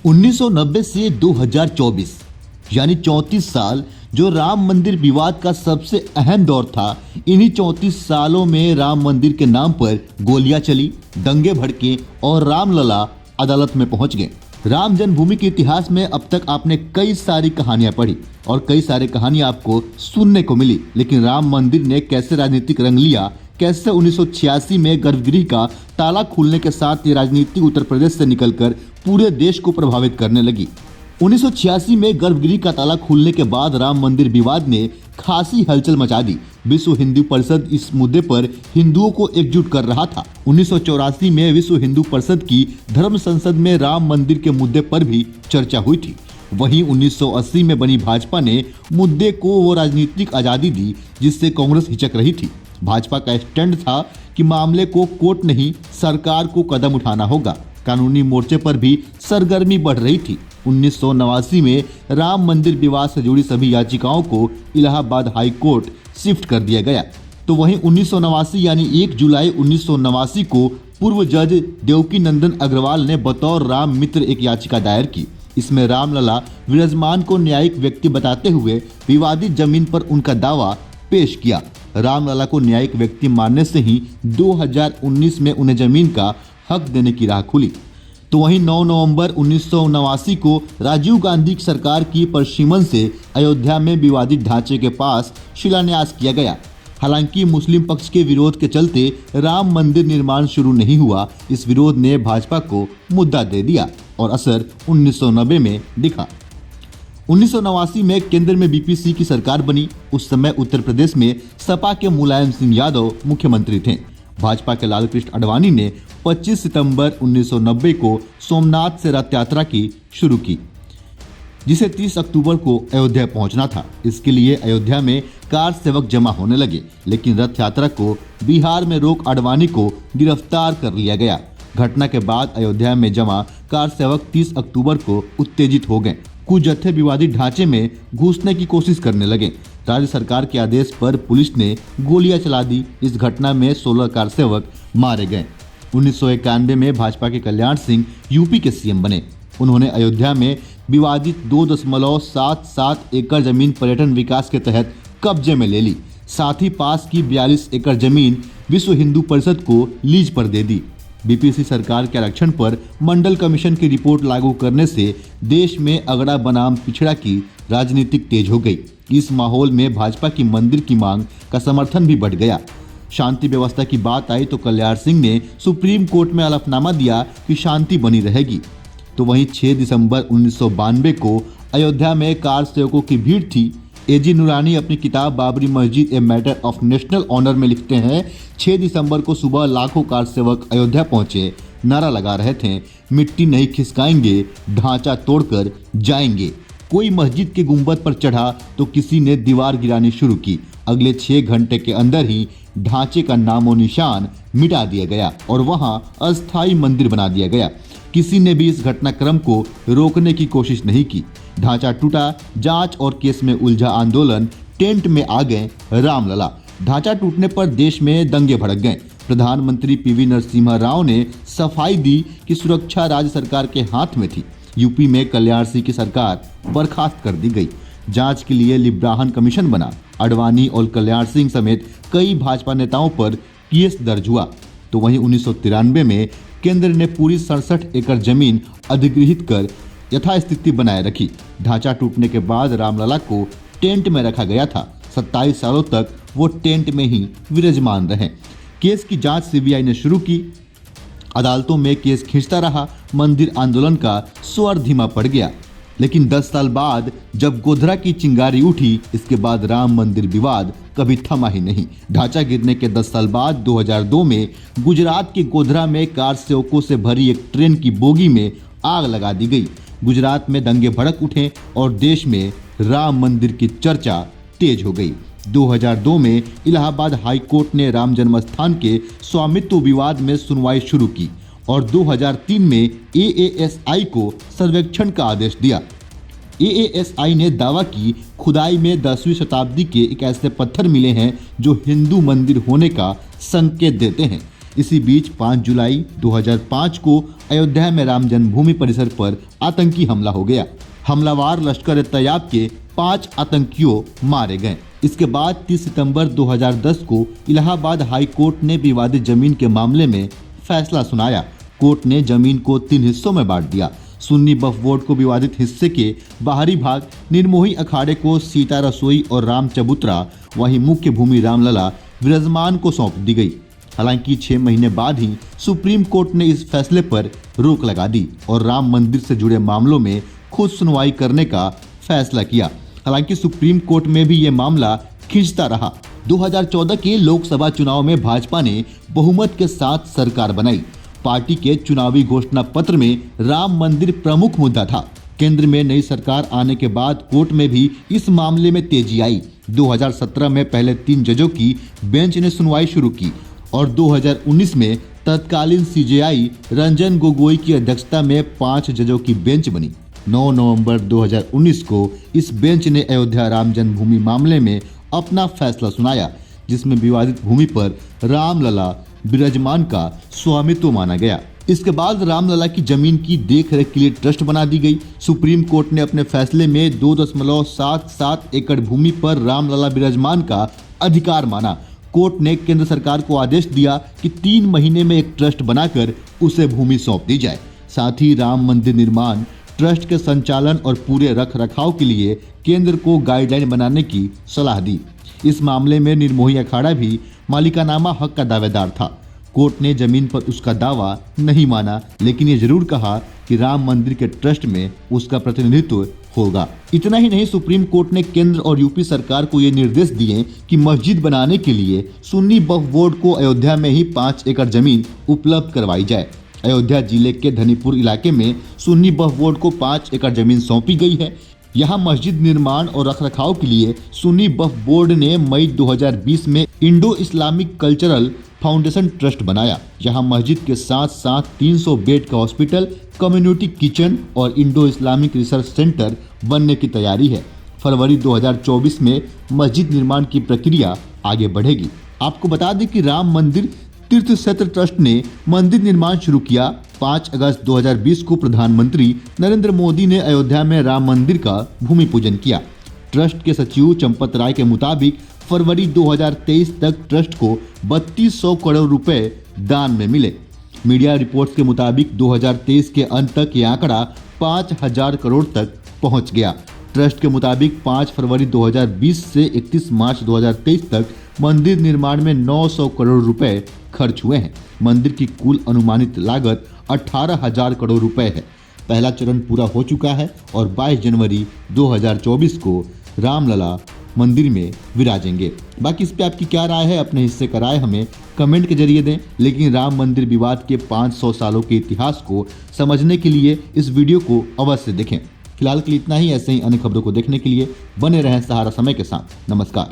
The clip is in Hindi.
1990 से 2024 यानी 34 साल जो राम मंदिर विवाद का सबसे अहम दौर था। इन्हीं 34 सालों में राम मंदिर के नाम पर गोलियां चली, दंगे भड़के और रामलला अदालत में पहुंच गए। राम जन्मभूमि के इतिहास में अब तक आपने कई सारी कहानियां पढ़ी और कई सारी कहानियां आपको सुनने को मिली, लेकिन राम मंदिर ने कैसे राजनीतिक रंग लिया, कैसे 1986 में गर्भगृह का ताला खुलने के साथ ये राजनीति उत्तर प्रदेश से निकलकर पूरे देश को प्रभावित करने लगी। 1986 में गर्भगृह का ताला खुलने के बाद राम मंदिर विवाद ने खासी हलचल मचा दी। विश्व हिंदू परिषद इस मुद्दे पर हिंदुओं को एकजुट कर रहा था। 1984 में विश्व हिंदू परिषद की धर्म संसद में राम मंदिर के मुद्दे पर भी चर्चा हुई थी। वहीं 1980 में बनी भाजपा ने मुद्दे को वो राजनीतिक आजादी दी जिससे कांग्रेस हिचक रही थी। भाजपा का स्टैंड था कि मामले को कोर्ट नहीं, सरकार को कदम उठाना होगा। कानूनी मोर्चे पर भी सरगर्मी बढ़ रही थी। 1989 में राम मंदिर विवाद से जुड़ी सभी याचिकाओं को इलाहाबाद हाई कोर्ट शिफ्ट कर दिया गया। तो वहीं 1989 यानी 1 जुलाई 1989 को पूर्व जज देवकी नंदन अग्रवाल ने बतौर राम मित्र एक याचिका दायर की। इसमें रामलला विराजमान को न्यायिक व्यक्ति बताते हुए विवादित जमीन पर उनका दावा पेश किया। रामलला को न्यायिक व्यक्ति मानने से ही 2019 में उन्हें जमीन का हक देने की राह खुली। तो वहीं 9 नवंबर 1989 को राजीव गांधी की सरकार की परसिमन से अयोध्या में विवादित ढांचे के पास शिलान्यास किया गया। हालांकि मुस्लिम पक्ष के विरोध के चलते राम मंदिर निर्माण शुरू नहीं हुआ। इस विरोध ने भाजपा को मुद्दा दे दिया और असर 1990 में दिखा। 1989 में केंद्र में बीपीसी की सरकार बनी। उस समय उत्तर प्रदेश में सपा के मुलायम सिंह यादव मुख्यमंत्री थे। भाजपा के लाल कृष्ण आडवाणी ने 25 सितंबर 1990 को सोमनाथ से रथ यात्रा की शुरू की, जिसे 30 अक्टूबर को अयोध्या पहुंचना था। इसके लिए अयोध्या में कार सेवक जमा होने लगे, लेकिन रथ यात्रा को बिहार में रोक आडवाणी को गिरफ्तार कर लिया गया। घटना के बाद अयोध्या में जमा कार सेवक 30 अक्टूबर को उत्तेजित हो गए। कुछ जत्थे विवादित ढांचे में घुसने की कोशिश करने लगे। राज्य सरकार के आदेश पर पुलिस ने गोलियां चला दी। इस घटना में 16 कार सेवक मारे गए। 1991 में भाजपा के कल्याण सिंह यूपी के सीएम बने। उन्होंने अयोध्या में विवादित 2.77 एकड़ जमीन पर्यटन विकास के तहत कब्जे में ले ली। साथ ही पास की 42 एकड़ जमीन विश्व हिंदू परिषद को लीज पर दे दी। बीपीसी सरकार के आरक्षण पर मंडल कमीशन की रिपोर्ट लागू करने से देश में अगड़ा बनाम पिछड़ा की राजनीतिक तेज हो गई। इस माहौल में भाजपा की मंदिर की मांग का समर्थन भी बढ़ गया। शांति व्यवस्था की बात आई तो कल्याण सिंह ने सुप्रीम कोर्ट में हलफनामा दिया कि शांति बनी रहेगी। तो वहीं 6 दिसंबर 1992 को अयोध्या में कार सेवकों की भीड़ थी। एजी नूरानी अपनी किताब Babri Masjid a matter of national honour में लिखते हैं, 6 दिसंबर को सुबह लाखों कार सेवक अयोध्या पहुंचे, नारा लगा रहे थे, मिट्टी नहीं खिसकाएंगे, ढांचा तोड़कर जाएंगे। कोई मस्जिद के गुंबद पर चढ़ा तो किसी ने दीवार गिरानी शुरू की। अगले 6 घंटे के अंदर ही ढांचे का नामो निशान मिटा दिया गया और वहां अस्थायी मंदिर बना दिया गया। किसी ने भी इस घटनाक्रम को रोकने की कोशिश नहीं की। ढांचा टूटा, जांच और केस में उलझा आंदोलन, टेंट में आ गए रामलला। ढांचा टूटने पर देश में दंगे भड़क गए। प्रधानमंत्री पीवी नरसिम्हा राव ने सफाई दी कि सुरक्षा राज्य सरकार के हाथ में थी। यूपी में कल्याण सिंह की सरकार बर्खास्त कर दी गई। जांच के लिए लिब्राहन कमीशन बना। आडवाणी और कल्याण सिंह समेत कई भाजपा नेताओं पर केस दर्ज हुआ। तो वहीं 1993 में केंद्र ने पूरी 67 एकड़ जमीन अधिग्रहित कर यथास्थिति बनाए रखी। ढांचा टूटने के बाद रामलला को टेंट में रखा गया था। 27 सालों तक वो टेंट में ही विराजमान रहे। केस की जांच सीबीआई ने शुरू की। अदालतों में केस खींचता रहा। मंदिर आंदोलन का स्वर धीमा पड़ गया, लेकिन 10 साल बाद जब गोधरा की चिंगारी उठी, इसके बाद राम मंदिर विवाद कभी थमा ही नहीं। ढांचा गिरने के 10 साल बाद 2002 में गुजरात के गोधरा में कार सेवकों से भरी एक ट्रेन की बोगी में आग लगा दी गई। गुजरात में दंगे भड़क उठे और देश में राम मंदिर की चर्चा तेज हो गई। 2002 में इलाहाबाद हाई कोर्ट ने राम जन्मस्थान के स्वामित्व विवाद में सुनवाई शुरू की और 2003 में एएसआई को सर्वेक्षण का आदेश दिया। एएसआई ने दावा की खुदाई में 10वीं शताब्दी के एक ऐसे पत्थर मिले हैं जो हिंदू मंदिर होने का संकेत देते हैं। इसी बीच 5 जुलाई 2005 को अयोध्या में राम जन्मभूमि परिसर पर आतंकी हमला हो गया। हमलावर लश्कर-ए-तैयबा के 5 आतंकियों मारे गए। इसके बाद 30 सितंबर 2010 को इलाहाबाद हाई कोर्ट ने विवादित जमीन के मामले में फैसला सुनाया। कोर्ट ने जमीन को 3 हिस्सों में बांट दिया। सुन्नी वक्फ बोर्ड को विवादित हिस्से के बाहरी भाग निर्मोही अखाड़े को सीता रसोई और राम चबूतरा, वहीं मुख्य भूमि रामलला विराजमान को सौंप दी गई। हालांकि 6 महीने बाद ही सुप्रीम कोर्ट ने इस फैसले पर रोक लगा दी और राम मंदिर से जुड़े मामलों में खुद सुनवाई करने का फैसला किया। हालांकि सुप्रीम कोर्ट में भी ये मामला खिंचता रहा। 2014 के लोकसभा चुनाव में भाजपा ने बहुमत के साथ सरकार बनाई। पार्टी के चुनावी घोषणा पत्र में राम मंदिर प्रमुख मुद्दा था। केंद्र में नई सरकार आने के बाद कोर्ट में भी इस मामले में तेजी आई। 2017 में पहले 3 जजों की बेंच ने सुनवाई शुरू की और 2019 में तत्कालीन सीजेआई रंजन गोगोई की अध्यक्षता में 5 जजों की बेंच बनी। 9 नवंबर 2019 को इस बेंच ने अयोध्या राम जन्मभूमि मामले में अपना फैसला सुनाया, जिसमें विवादित भूमि पर रामलला विराजमान का स्वामित्व माना गया। इसके बाद रामलला की जमीन की देखरेख के लिए ट्रस्ट बना दी गई। सुप्रीम कोर्ट ने अपने फैसले में 2.77 एकड़ भूमि पर रामलला विराजमान का अधिकार माना। कोर्ट ने केंद्र सरकार को आदेश दिया कि 3 महीने में एक ट्रस्ट बनाकर उसे भूमि सौंप दी जाए। साथ ही राम मंदिर निर्माण ट्रस्ट के संचालन और पूरे रख रखाव के लिए केंद्र को गाइडलाइन बनाने की सलाह दी। इस मामले में निर्मोही अखाड़ा भी मालिकानामा हक का दावेदार था। कोर्ट ने जमीन पर उसका दावा नहीं माना, लेकिन ये जरूर कहा कि राम मंदिर के ट्रस्ट में उसका प्रतिनिधित्व होगा। इतना ही नहीं, सुप्रीम कोर्ट ने केंद्र और यूपी सरकार को ये निर्देश दिए कि मस्जिद बनाने के लिए सुन्नी वक्फ बोर्ड को अयोध्या में ही 5 एकड़ जमीन उपलब्ध करवाई जाए। अयोध्या जिले के धनीपुर इलाके में सुन्नी वक्फ बोर्ड को 5 एकड़ जमीन सौंपी गई है। यहाँ मस्जिद निर्माण और रखरखाव के लिए सुन्नी वक्फ बोर्ड ने मई 2020 में Indo Islamic cultural foundation trust बनाया। यहाँ मस्जिद के साथ साथ 300 बेड का हॉस्पिटल, कम्युनिटी किचन और इंडो इस्लामिक रिसर्च सेंटर बनने की तैयारी है। फरवरी 2024 में मस्जिद निर्माण की प्रक्रिया आगे बढ़ेगी। आपको बता दें कि राम मंदिर तीर्थ क्षेत्र ट्रस्ट ने मंदिर निर्माण शुरू किया। 5 अगस्त 2020 को प्रधानमंत्री नरेंद्र मोदी ने अयोध्या में राम मंदिर का भूमि पूजन किया। ट्रस्ट के सचिव चंपत राय के मुताबिक फरवरी 2023 तक ट्रस्ट को 3200 करोड़ रुपए दान में मिले। मीडिया रिपोर्ट्स के मुताबिक 2023 के अंत तक ये आंकड़ा 5000 करोड़ तक पहुंच गया। ट्रस्ट के मुताबिक 5 फरवरी 2020 से 31 मार्च 2023 तक मंदिर निर्माण में 900 करोड़ रुपए खर्च हुए हैं। मंदिर की कुल अनुमानित लागत 18,000 करोड़ रुपए है। पहला चरण पूरा हो चुका है और 22 जनवरी 2024 को रामलला मंदिर में विराजेंगे। बाकी इस पे आपकी क्या राय है? अपने हिस्से का राय हमें कमेंट के जरिए दें। लेकिन राम मंदिर विवाद के 500 सालों के इतिहास को समझने के लिए इस वीडियो को अवश्य देखें। फिलहाल के लिए इतना ही। ऐसे ही अन्य खबरों को देखने के लिए बने रहें सहारा समय के साथ। नमस्कार।